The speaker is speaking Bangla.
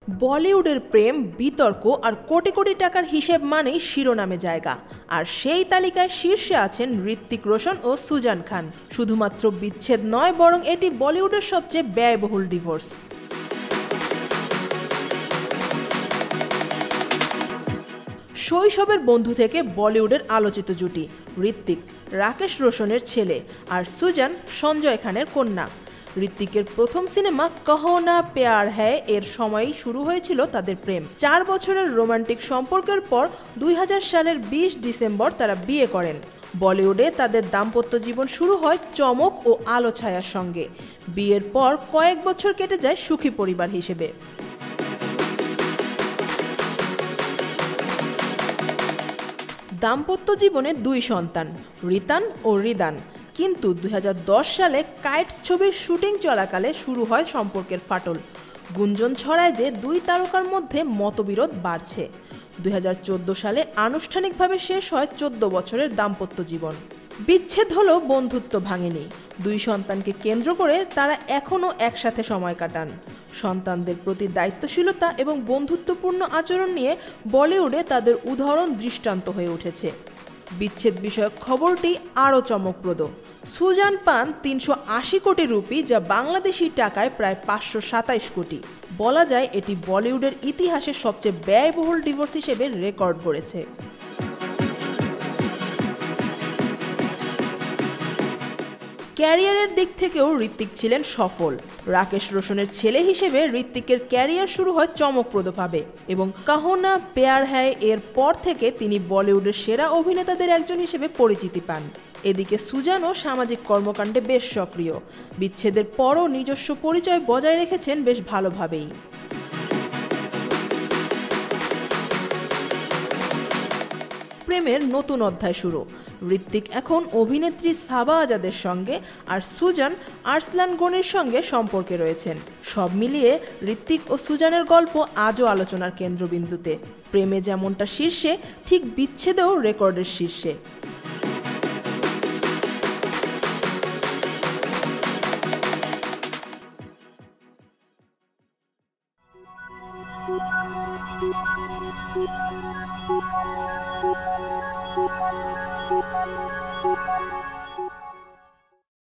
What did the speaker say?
বলিউডের প্রেম, বিতর্ক আর কোটি কোটি টাকার হিসেব মানেই শিরোনামে জায়গা। আর সেই তালিকায় শীর্ষে আছেন ঋত্বিক রোশন ও সুজান খান। শুধুমাত্র বিচ্ছেদ নয়, বরং এটি বলিউডের সবচেয়ে ব্যয়বহুল ডিভোর্স। শৈশবের বন্ধু থেকে বলিউডের আলোচিত জুটি ঋত্বিক, রাকেশ রোশনের ছেলে, আর সুজান সঞ্জয় খানের কন্যা। ঋত্বিকের প্রথম সিনেমা কহো না প্যার হ্যায় এর সময়ই শুরু হয়েছিল তাদের প্রেম। 4 বছরের রোমান্টিক সম্পর্কের পর 2000 সালের 20 ডিসেম্বর তারা বিয়ে করেন। বলিউডে তাদের দাম্পত্য জীবন শুরু হয় চমক ও আলো ছায়ার সঙ্গে। বিয়ের পর কয়েক বছর কেটে যায় সুখী পরিবার হিসেবে। দাম্পত্য জীবনে 2 সন্তান, রিতান ও রিদান। কিন্তু 2010 সালে কাইটস ছবির শুটিং চলাকালে শুরু হয় সম্পর্কের ফাটল। গুঞ্জন ছড়ায় যে 2 তারকার মধ্যে মতবিরোধ বাড়ছে। 2014 সালে আনুষ্ঠানিকভাবে শেষ হয় 14 বছরের দাম্পত্য জীবন। বিচ্ছেদ হলেও বন্ধুত্ব ভাঙেনি। 2 সন্তানকে কেন্দ্র করে তারা এখনও একসাথে সময় কাটান। সন্তানদের প্রতি দায়িত্বশীলতা এবং বন্ধুত্বপূর্ণ আচরণ নিয়ে বলিউডে তাদের উদাহরণ দৃষ্টান্ত হয়ে উঠেছে। বিচ্ছেদ বিষয়ক খবরটি আরও চমকপ্রদ। সুজান পান 380 কোটি রুপি, যা বাংলাদেশি টাকায় প্রায় 527 কোটি। বলা যায় এটি বলিউডের ইতিহাসে সবচেয়ে ব্যয়বহুল ডিভোর্স হিসেবে রেকর্ড গড়েছে। ক্যারিয়ারের দিক থেকেও ঋত্বিক ছিলেন সফল। রাকেশ রোশনের ছেলে হিসেবে ঋত্বিকের ক্যারিয়ার শুরু হয় চমকপ্রদভাবে এবং কহো না প্যার হ্যায় এর পর থেকে তিনি বলিউডের সেরা অভিনেতাদের একজন হিসেবে পরিচিতি পান। এদিকে সুজানও সামাজিক কর্মকাণ্ডে বেশ সক্রিয়। বিচ্ছেদের পরও নিজস্ব পরিচয় বজায় রেখেছেন বেশ ভালোভাবেই। প্রেমের নতুন অধ্যায় শুরু। ঋত্বিক এখন অভিনেত্রী সাবা আজাদের সঙ্গে, আর সুজান আরসলান গনির সঙ্গে সম্পর্কে রয়েছেন। সব মিলিয়ে ঋত্বিক ও সুজানের গল্প আজও আলোচনার কেন্দ্রবিন্দুতে। প্রেমে যেমনটা শীর্ষে, ঠিক বিচ্ছেদেও রেকর্ডের শীর্ষে।